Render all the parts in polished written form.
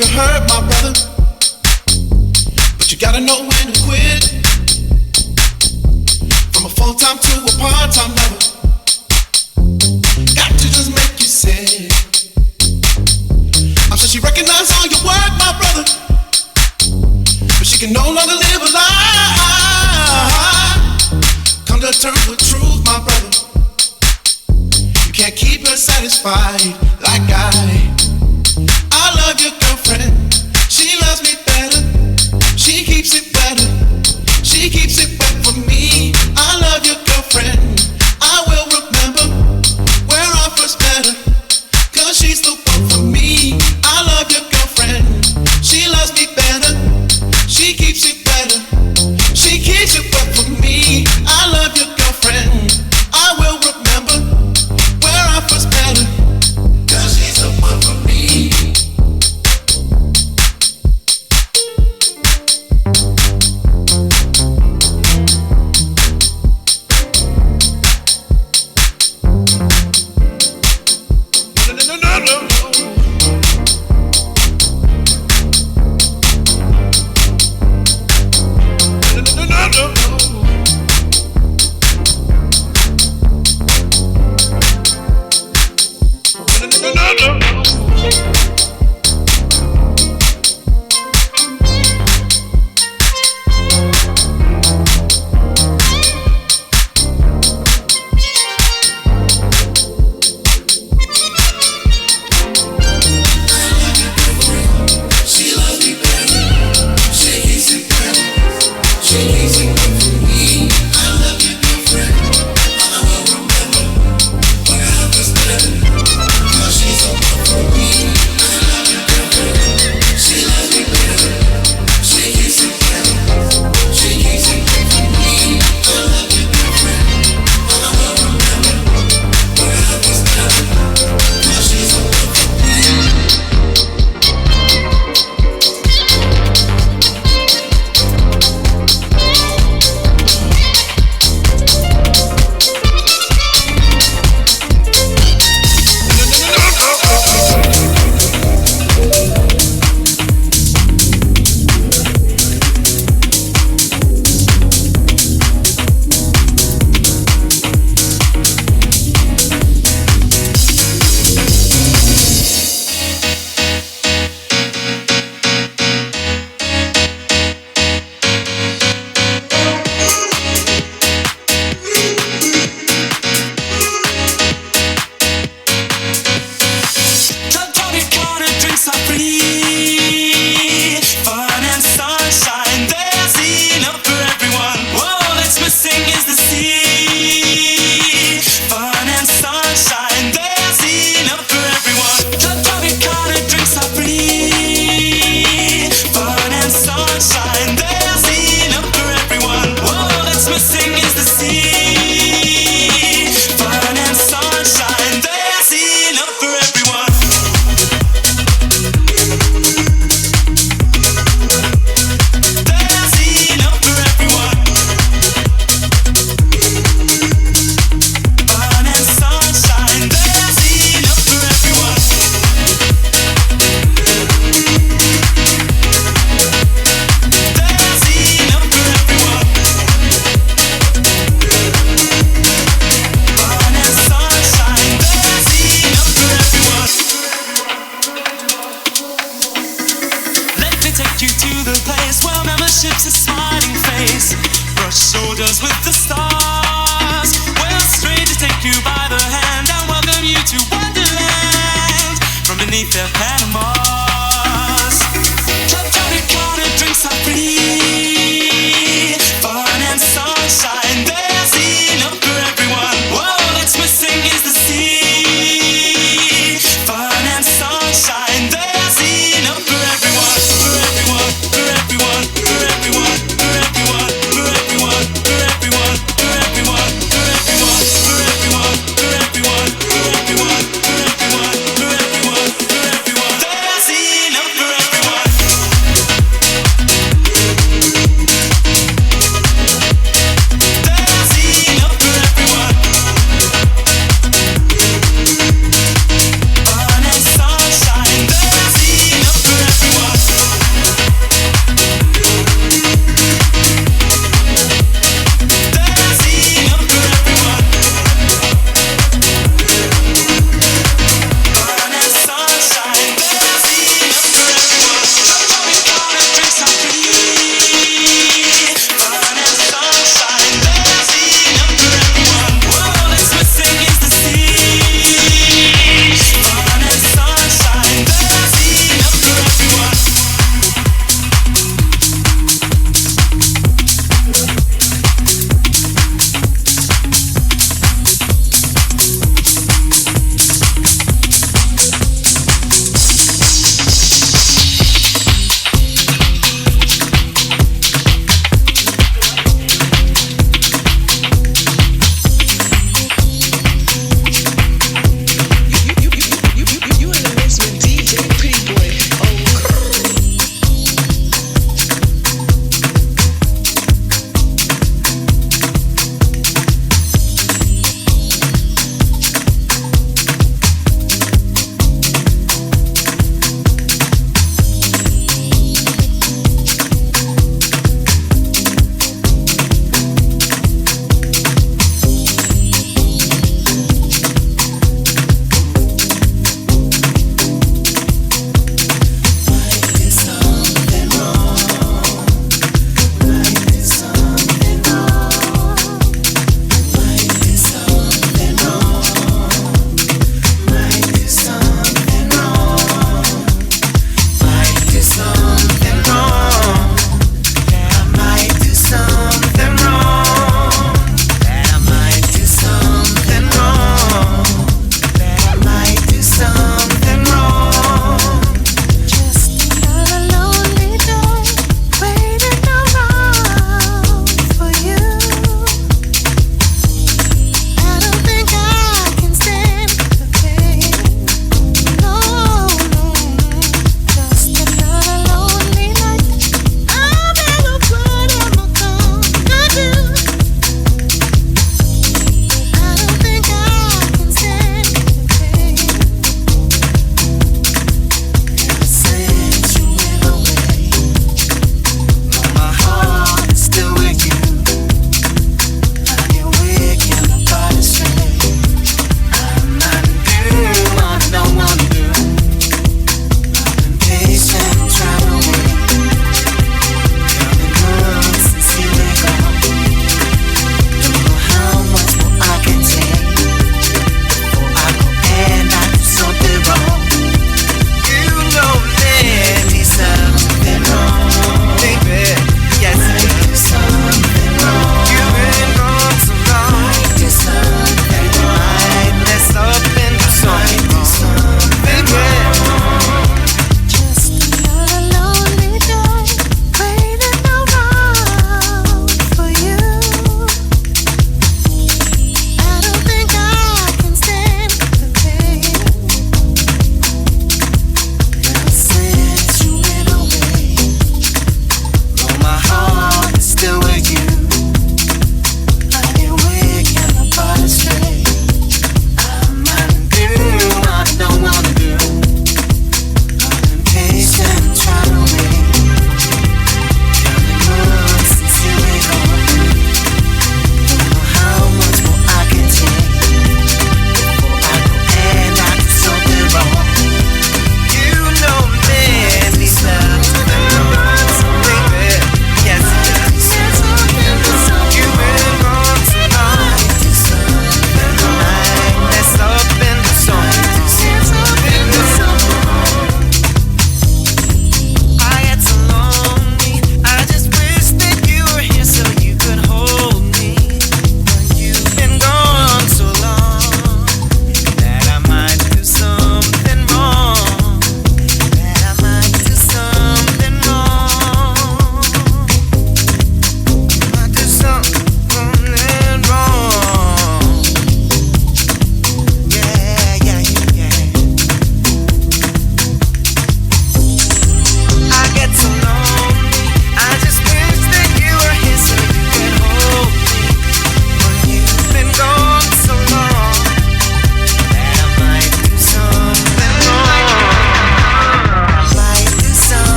if you hurt my brother, but you gotta know when to quit. From a full-time to a part-time lover, got to just make you sick. I'm sure she recognizes all your work, my brother, but she can no longer live a lie. Come to terms with truth, my brother. You can't keep her satisfied like I love your girlfriend. She loves me better. She keeps it better. She keeps it wet for me. I love your girlfriend. I will remember where I first met her, 'cause she's the one for me. I love your girlfriend. She loves me better. She keeps it better. She keeps it wet for me. I love your girlfriend. I will remember where I first met her, 'cause she's the one for me.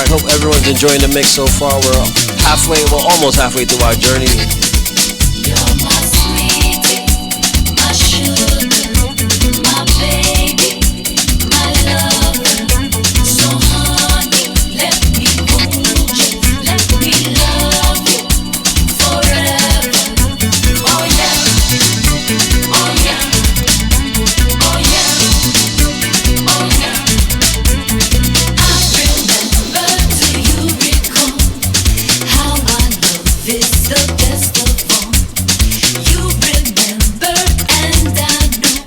Hope everyone's enjoying the mix so far. We're halfway, well, almost halfway through our journey. You're my sweetie, my sugar, my baby, my lover. So honey, let me hold you, let me love you forever. Oh yeah, oh yeah, oh yeah, oh yeah. I remember, do you recall how our love is the best of all? You remember and I know,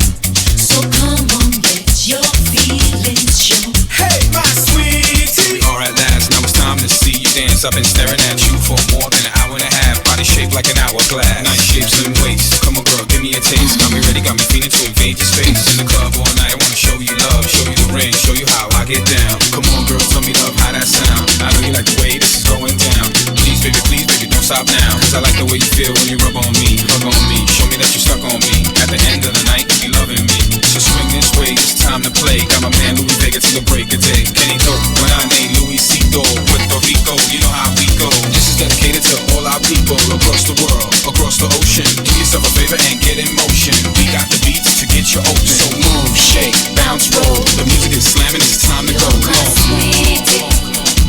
so come on, let your feelings show. Hey, my sweetie. We are at last, now it's time to see you dance. I've been staring at you for more than an hour and a half. Body shaped like an hourglass. Nice shapes and waist. Come on, girl, give me a taste. Got me ready, got me feeling to invade your space. In the club all night, I wanna show you love, show you the ring, show you how I get down. Come on, girl, tell me love, how that sound. I know you like the way this is going down. Please, baby, don't stop now. Cause I like the way you feel when you rub on me, hug on me. Show me that you're stuck on me. At the end of the night, you be loving me. So swing this way, it's time to play. Got my man Louis Vega till the break of day. Kenny Dope, when I name Luisito, Puerto Rico, you know how we go. This is dedicated to all our people across the world, across the ocean. Do yourself a favor and get in motion. We got the beats to get you open. So move, shake, bounce, roll. The music is slamming, it's time to go. You're Come my on. sweetie,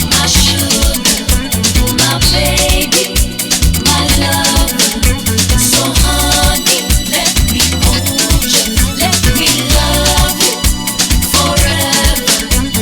my sugar, my baby, my lover. So honey, let me hold you, let me love you forever.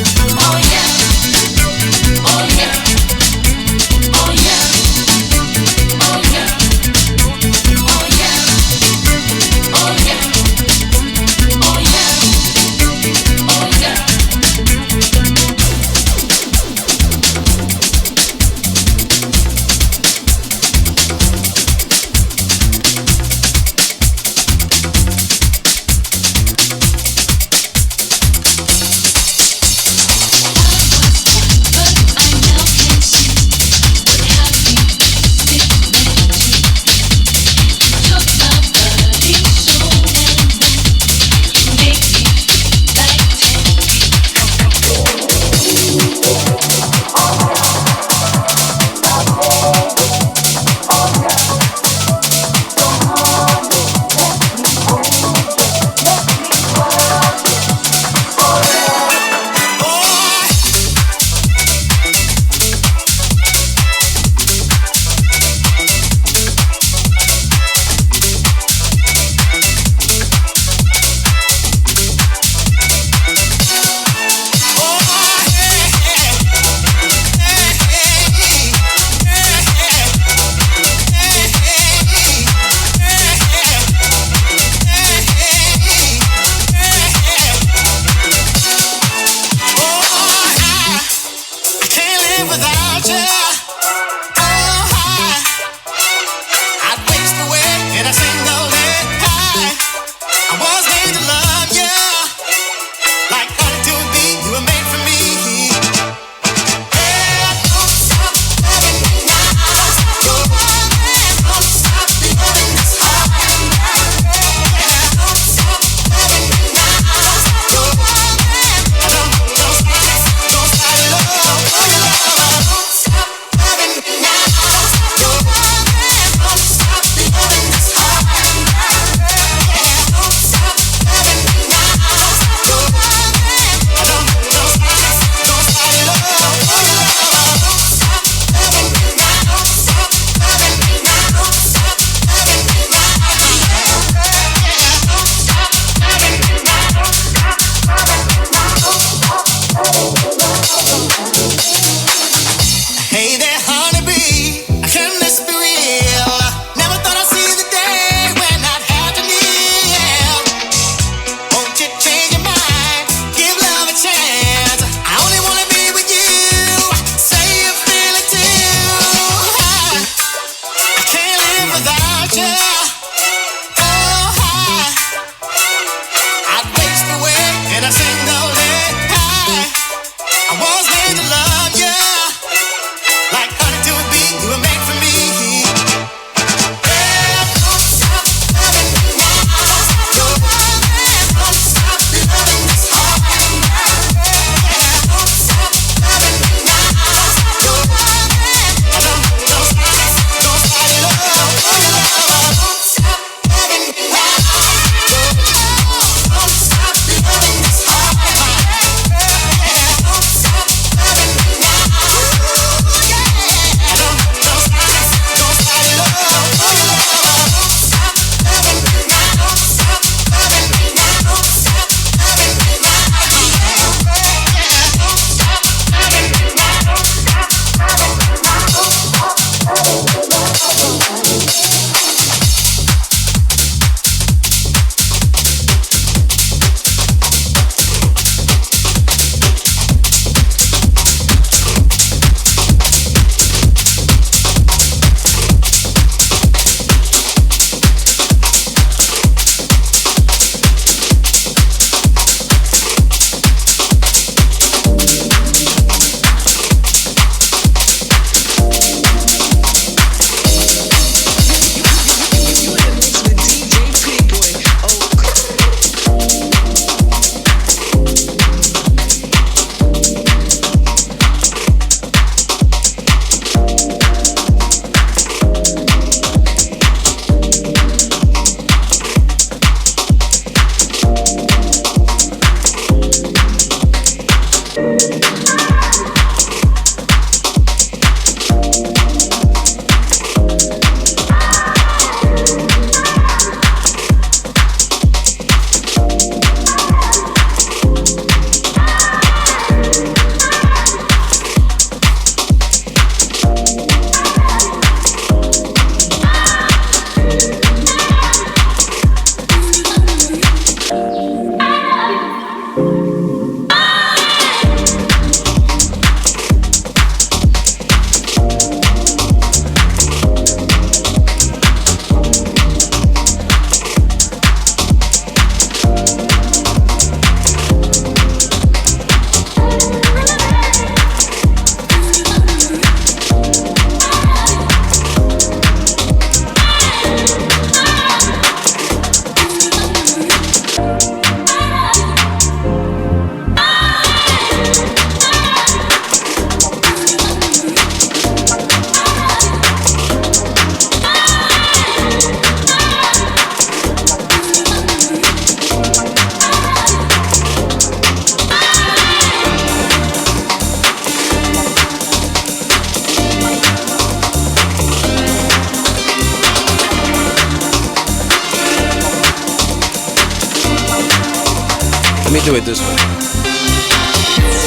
me do it this way.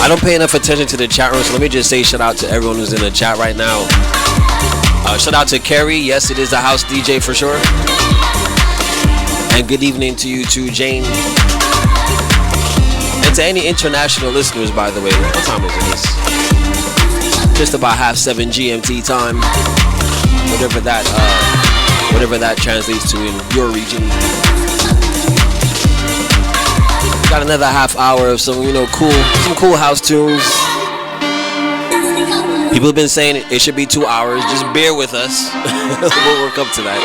I don't pay enough attention to the chat room, so let me just say shout out to everyone who's in the chat right now. Shout out to Carrie. Yes, it is the house DJ for sure. And good evening to you too, Jane. And to any international listeners, by the way. What time is it? It's just about 7:30 GMT time. Whatever that translates to in your region. Got another half hour of some cool house tunes. People have been saying it should be 2 hours. Just bear with us. We'll work up to that.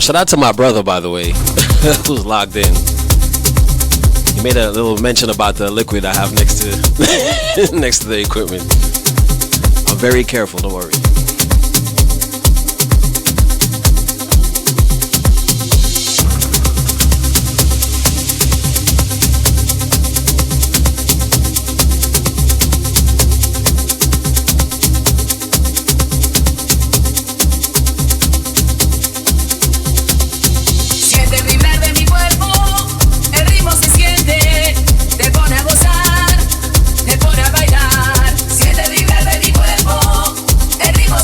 Shout out to my brother, by the way, who's logged in. He made a little mention about the liquid I have next to next to the equipment. I'm very careful, don't worry. El ritmo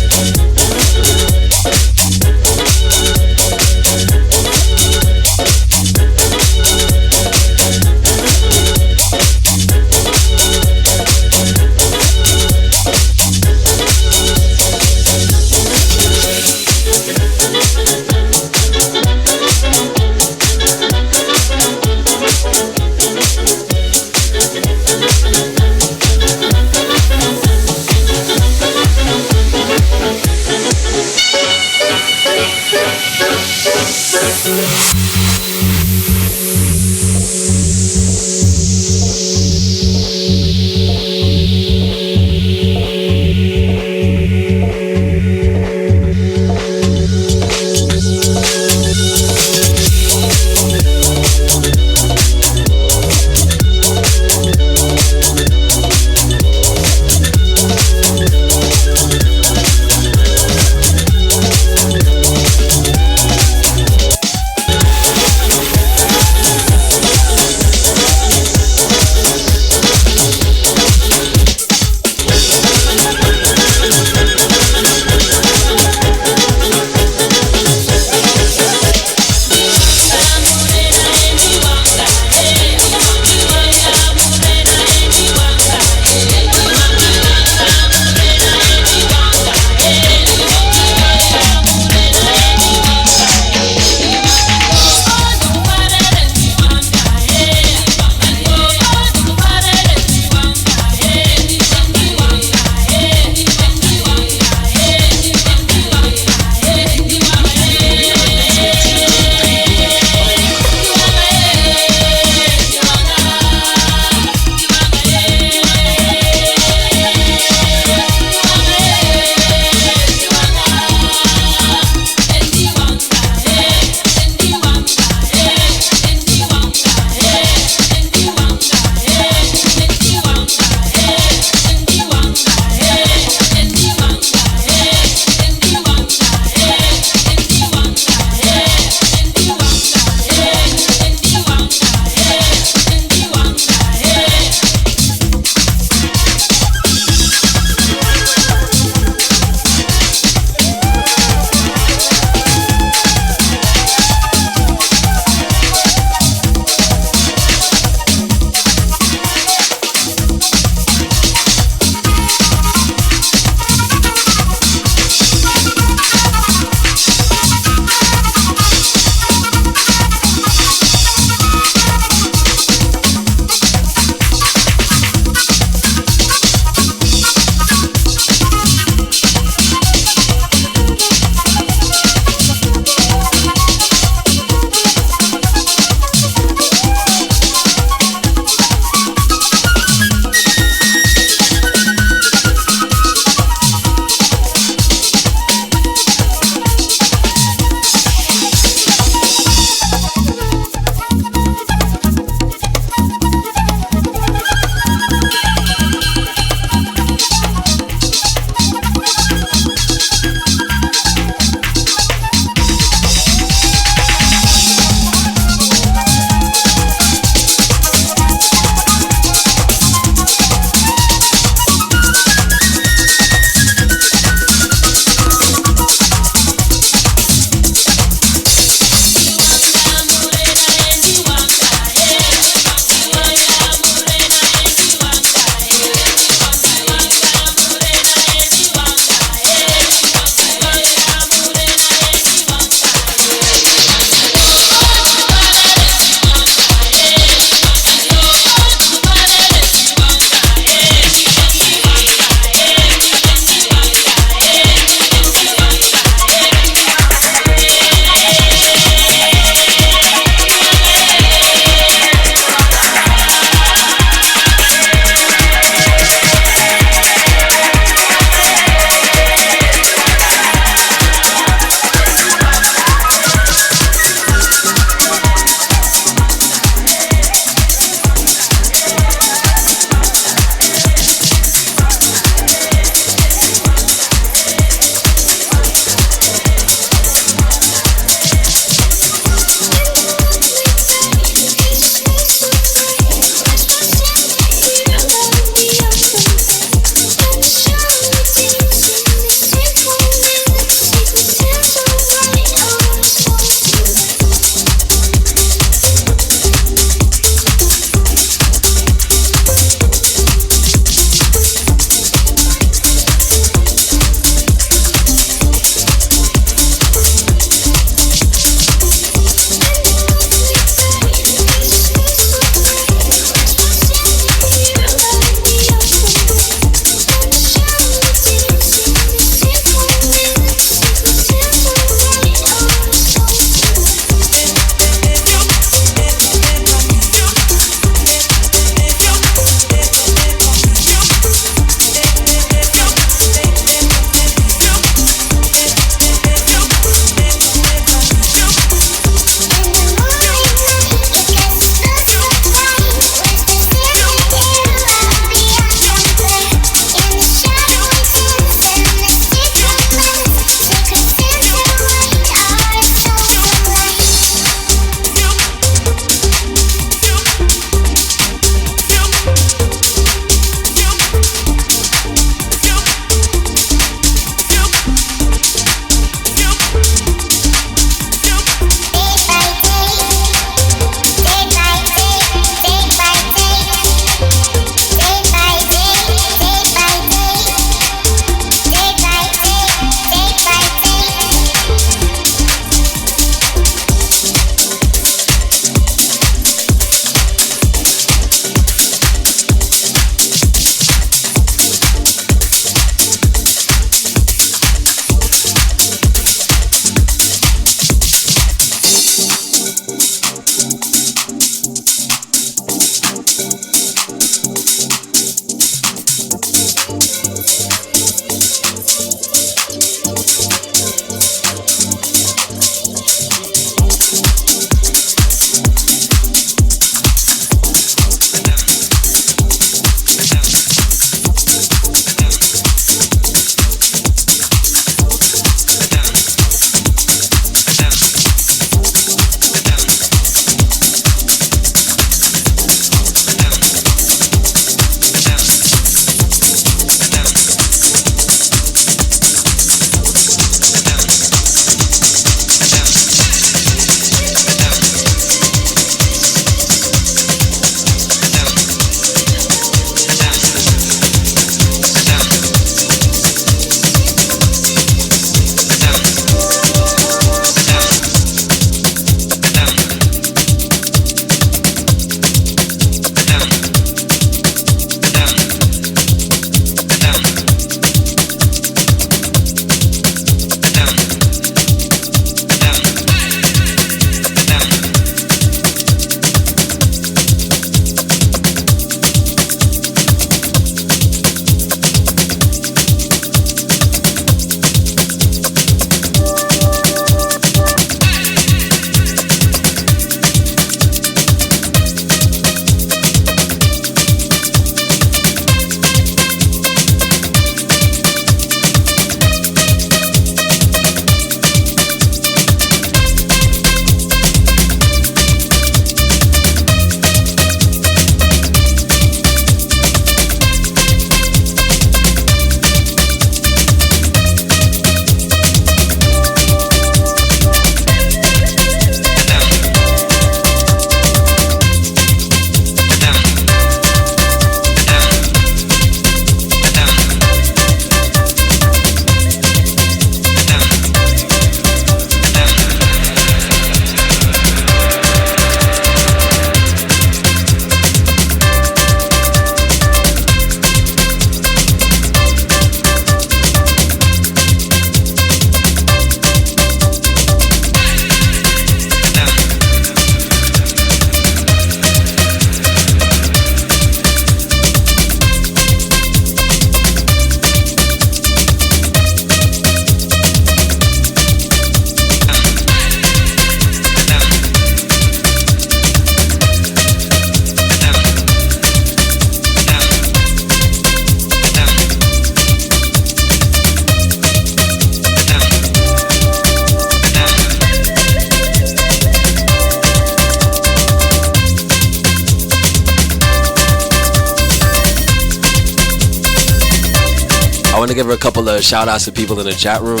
want to give a couple of shout outs to people in the chat room.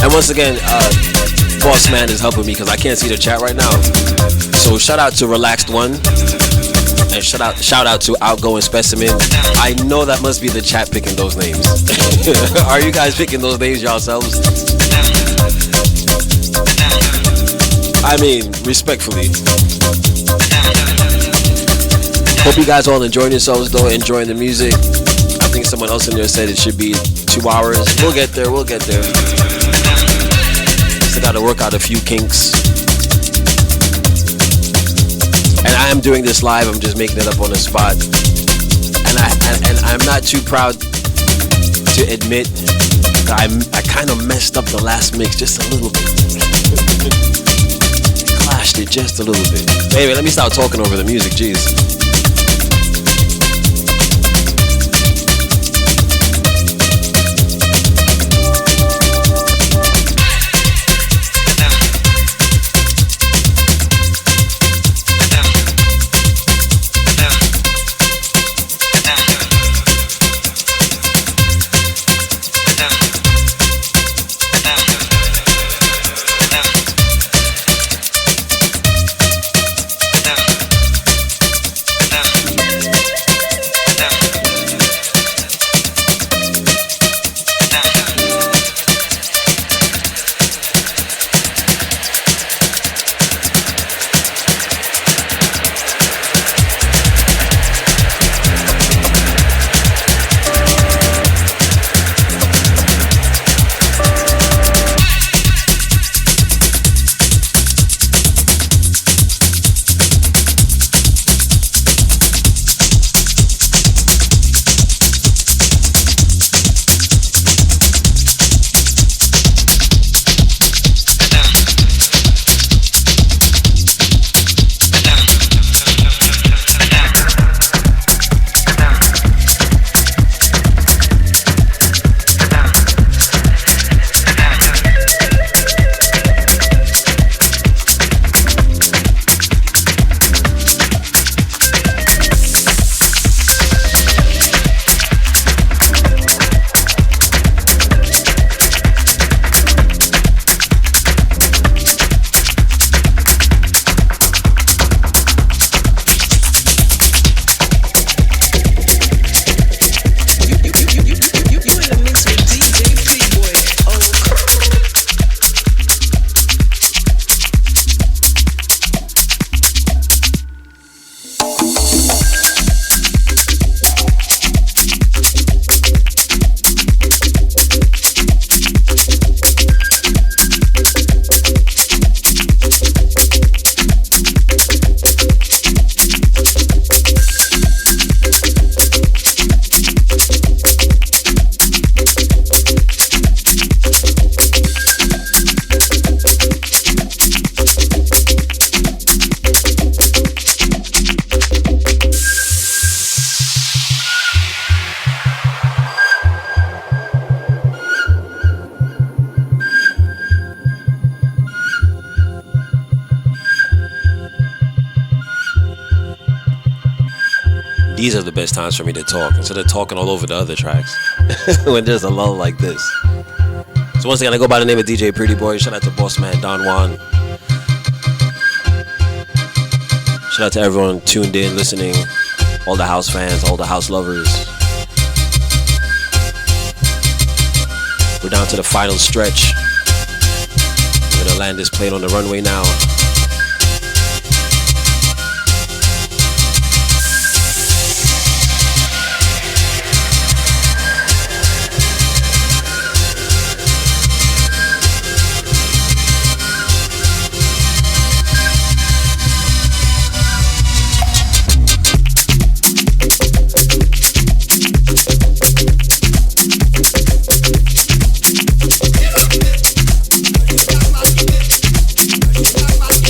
And once again, Boss Man is helping me because I can't see the chat right now. So shout out to Relaxed One. And shout out to Outgoing Specimen. I know that must be the chat picking those names. Are you guys picking those names yourselves? I mean, respectfully. Hope you guys all enjoying yourselves though, enjoying the music. I think someone else in there said it should be 2 hours. We'll get there. Still gotta work out a few kinks. And I am doing this live, I'm just making it up on the spot. And I'm not too proud to admit that I kind of messed up the last mix just a little bit. Clashed it just a little bit. Anyway, let me start talking over the music, jeez. These are the best times for me to talk instead of talking all over the other tracks when there's a lull like this. So once again, I go by the name of DJ Pretty Boy. Shout out to Boss Man Don Juan. Shout out to everyone tuned in, listening, all the house fans, all the house lovers. We're down to the final stretch. We're gonna land this plane on the runway now. Bye.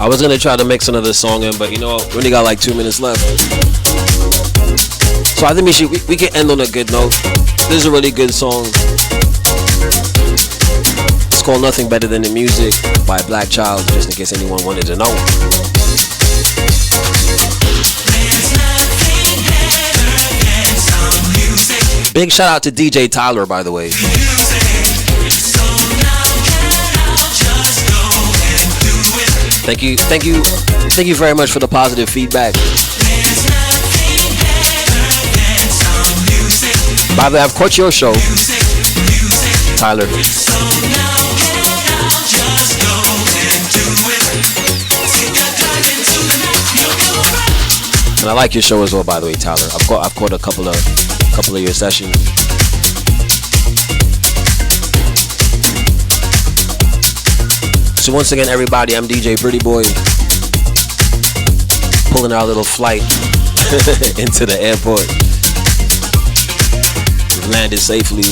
I was gonna try to mix another song in, but you know what? We only got like 2 minutes left. So I think we can end on a good note. This is a really good song. It's called Nothing Better Than the Music by Black Child, just in case anyone wanted to know. Big shout out to DJ Tyler, by the way. Thank you very much for the positive feedback. By the way, I've caught your show, Tyler. And I like your show as well, by the way, Tyler. I've caught a couple of your sessions. So once again, everybody, I'm DJ Pretty Boy, pulling our little flight into the airport. We've landed safely.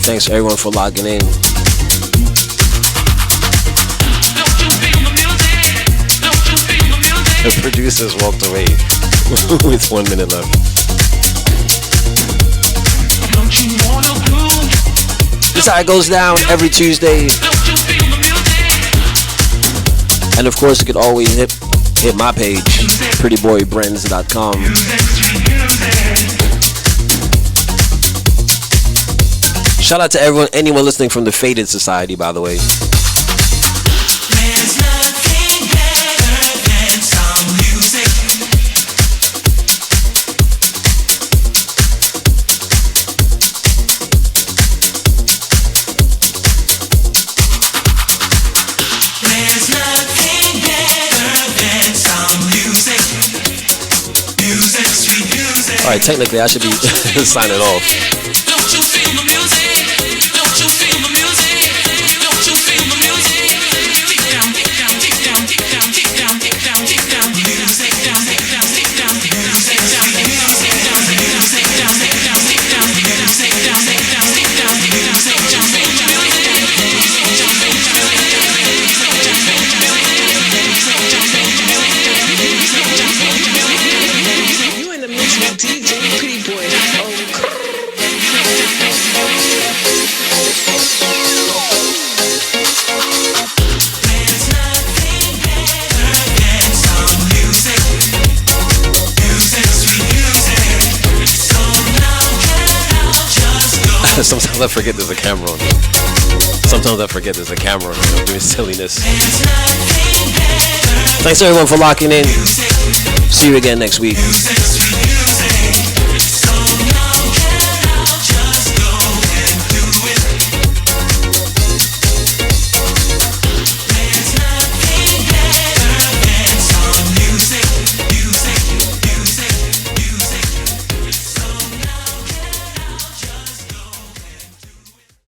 Thanks everyone for logging in. The producers walked away with 1 minute left. This is how it goes down every Tuesday. And of course, you could always hit my page, prettyboybrands.com. Shout out to anyone listening from the Faded Society, by the way. Alright, technically I should be signing off. Sometimes I forget there's a camera on. I'm doing silliness. Thanks everyone for locking in. See you again next week.